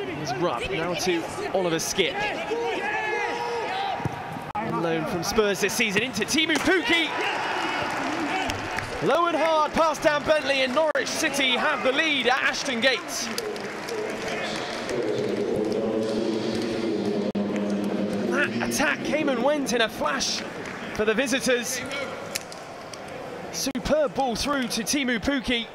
Here's Rupp, now to Oliver Skip. On loan from Spurs this season into Teemu Pukki. Low and hard, pass down Bentley, and Norwich City have the lead at Ashton Gate. That attack came and went in a flash for the visitors. Superb ball through to Teemu Pukki.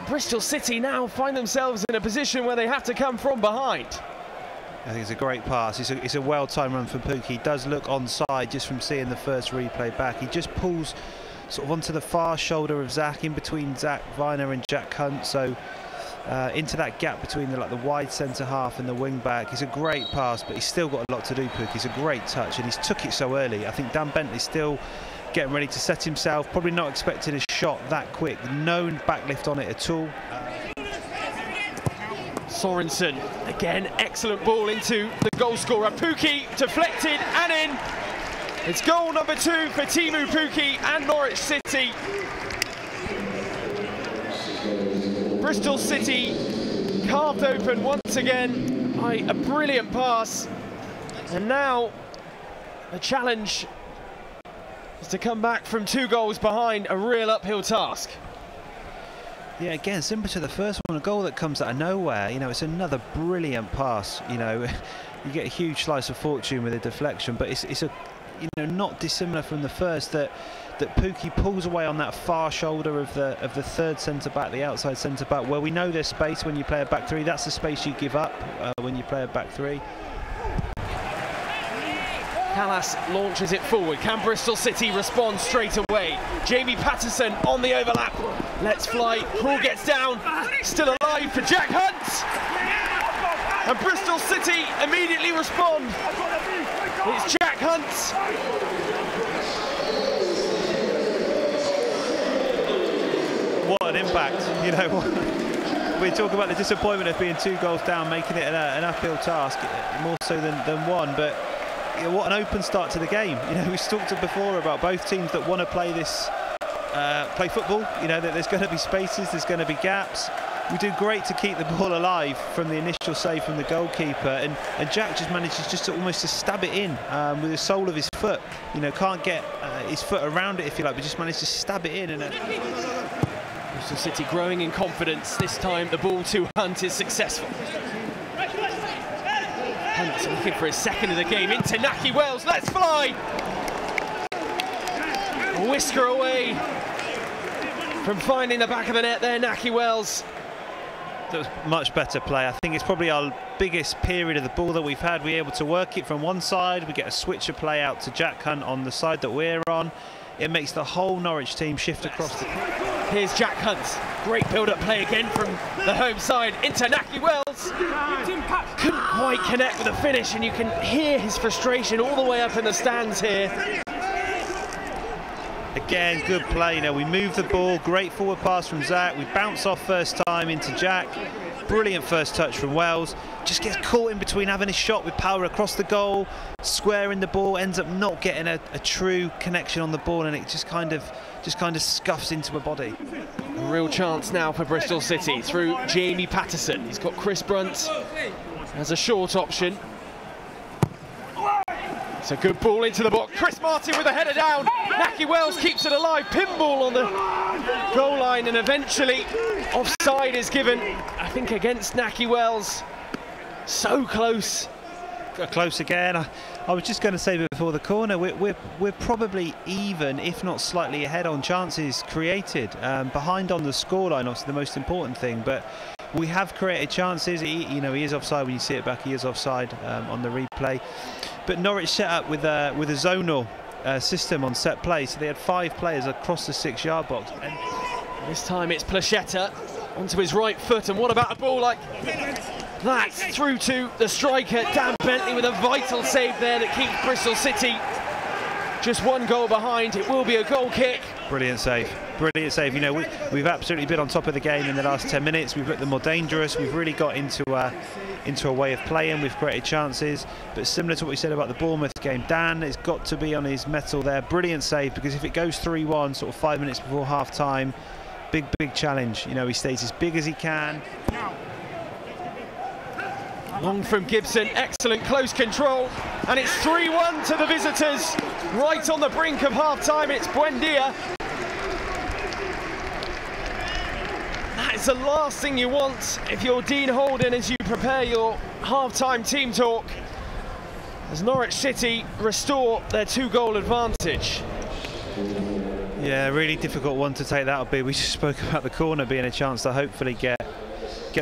Bristol City now find themselves in a position where they have to come from behind. I think it's a great pass. It's a well-timed run from Pukki. He does look onside just from seeing the first replay back. He just pulls sort of onto the far shoulder of Zach, in between Zach Viner and Jack Hunt, so into that gap between the wide centre half and the wing back. It's a great pass, but he's still got a lot to do, Pukki. It's a great touch, and he's took it so early. I think Dan Bentley's still getting ready to set himself, probably not expecting a shot that quick. No backlift on it at all. Sorensen, again, excellent ball into the goal scorer. Pukki deflected and in. It's goal number 2 for Teemu Pukki and Norwich City. Bristol City carved open once again by a brilliant pass. And now the challenge is to come back from 2 goals behind, a real uphill task. Yeah, again, similar to the first one, a goal that comes out of nowhere. You know, it's another brilliant pass. You know, you get a huge slice of fortune with a deflection, but it's a, you know, not dissimilar from the first, that Pukki pulls away on that far shoulder of the third centre back, the outside centre back, where we know there's space when you play a back three. That's the space you give up when you play a back three. Callas launches it forward. Can Bristol City respond straight away? Jamie Patterson on the overlap. Let's fly. Hall gets down. Still alive for Jack Hunt. And Bristol City immediately respond. It's Jack Hunt. What an impact. You know, we talk about the disappointment of being 2 goals down, making it an uphill task, more so than one, but what an open start to the game. You know, we've talked before about both teams that want to play this, play football. You know, that there's going to be spaces, there's going to be gaps. We do great to keep the ball alive from the initial save from the goalkeeper, and Jack just manages just to almost to stab it in with the sole of his foot. You know, can't get his foot around it, if you like, but just manages to stab it in. And Bristol City growing in confidence. This time the ball to Hunt is successful. Hunt looking for his second of the game into Nahki Wells. Let's fly! A whisker away from finding the back of the net there, Nahki Wells. That was much better play. I think it's probably our biggest period of the ball that we've had. We're able to work it from one side. We get a switch of play out to Jack Hunt on the side that we're on. It makes the whole Norwich team shift across the... Here's Jack Hunt. Great build-up play again from the home side into Nahki Wells. Couldn't quite connect with the finish, and you can hear his frustration all the way up in the stands here. Again, good play. You know, we move the ball, great forward pass from Zach. We bounce off first time into Jack. Brilliant first touch from Wells. Just gets caught in between having a shot with power across the goal, squaring the ball, ends up not getting a true connection on the ball, and it just kind of scuffs into a body. A real chance now for Bristol City through Jamie Patterson. He's got Chris Brunt as a short option. It's a good ball into the box. Chris Martin with a header down. Nahki Wells keeps it alive. Pinball on the goal line, and eventually offside is given, I think, against Nahki Wells. So close. Close again. I was just going to say before the corner, we're probably even, if not slightly ahead on chances created. Behind on the scoreline, obviously the most important thing, but we have created chances. He is offside when you see it back. He is offside on the replay. But Norwich set up with a zonal system on set play, so they had 5 players across the 6-yard box. And this time it's Plachetta onto his right foot, and what about a ball like that through to the striker Dan Bentley with a vital save there that keeps Bristol City just 1 goal behind. It will be a goal kick. Brilliant save. Brilliant save. You know, we've absolutely been on top of the game in the last 10 minutes. We've looked the more dangerous. We've really got into a way of playing. We've created chances. But similar to what we said about the Bournemouth game, Dan has got to be on his mettle there. Brilliant save, because if it goes 3-1, sort of 5 minutes before half-time, big challenge. You know, he stays as big as he can. Bristol City growing in confidence. This time the ball to Hunt. Here's Jack Hunt. Great build-up play again from the home side into Nahki Wells. It's a good ball into the box. Chris Martin with a header down. Nahki Wells keeps it alive. Pinball on the goal line, and eventually offside is given, I think, against Nahki Wells. Again, good play. You know, we Long from Gibson, excellent close control, and it's 3-1 to the visitors. Right on the brink of half-time, it's Buendia. That is the last thing you want if you're Dean Holden as you prepare your half-time team talk, as Norwich City restore their 2-goal advantage. Yeah, really difficult one to take, that'll be. We just spoke about the corner being a chance to hopefully get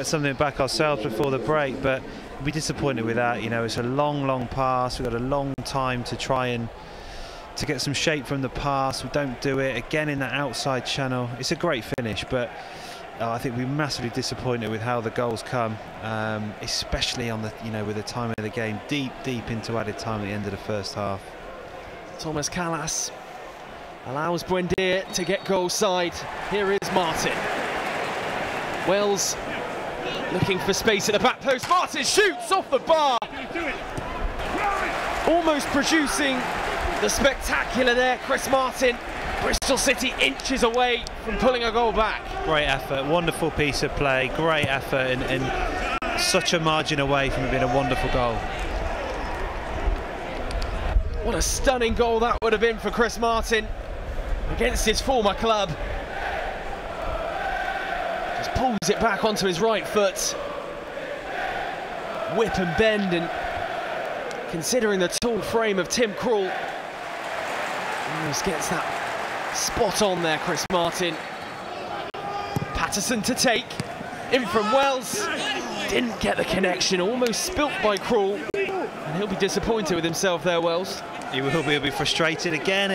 something back ourselves before the break, but we'll be disappointed with that. You know, it's a long pass. We've got a long time to try and to get some shape from the pass. We don't do it again in that outside channel. It's a great finish, but I think we're massively disappointed with how the goals come, especially on the, you know, with the time of the game, deep into added time at the end of the first half. Thomas Callas allows Buendia to get goal side. Here is Martin. Wells looking for space at the back post. Martin shoots off the bar, almost producing the spectacular there. Chris Martin. Bristol City inches away from pulling a goal back. Great effort, wonderful piece of play, great effort, and such a margin away from it being a wonderful goal. What a stunning goal that would have been for Chris Martin against his former club. Just pulls it back onto his right foot. Whip and bend, and considering the tall frame of Tim Krul, almost gets that spot on there, Chris Martin. Patterson to take, in from Wells. Didn't get the connection, almost spilt by Krul. And he'll be disappointed with himself there, Wells. He will be, he'll be frustrated again.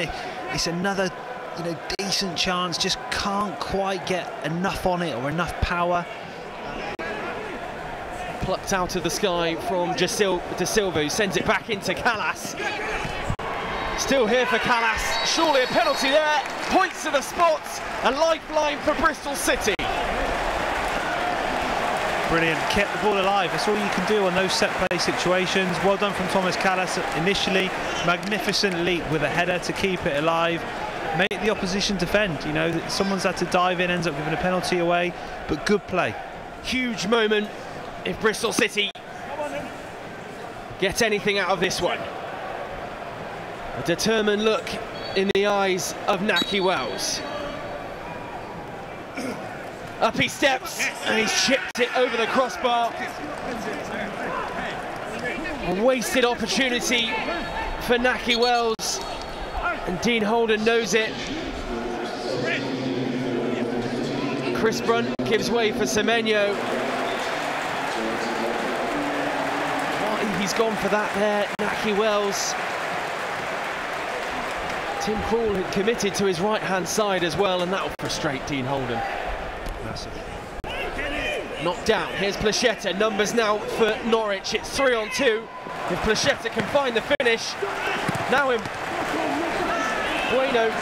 It's another, you know, decent chance, just can't quite get enough on it or enough power. Plucked out of the sky from De Silva, who sends it back into Callas. Still here for Callas, surely a penalty there. Points to the spot, a lifeline for Bristol City. Brilliant, kept the ball alive. That's all you can do on those set play situations. Well done from Thomas Callas initially. Magnificent leap with a header to keep it alive. Make the opposition defend. You know, someone's had to dive in, ends up giving a penalty away, but good play. Huge moment if Bristol City get anything out of this one. A determined look in the eyes of Nahki Wells. Up he steps, and he's chipped it over the crossbar. A wasted opportunity for Nahki Wells, and Dean Holden knows it. Chris Brunt gives way for Semenyo. He's gone for that there, Nahki Wells. Tim Krul had committed to his right-hand side as well, and that will frustrate Dean Holden. Massive. Knocked down. Here's Placheta. Numbers now for Norwich. It's 3-on-2. If Placheta can find the finish, now in Bueno.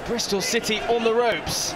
Bristol City on the ropes.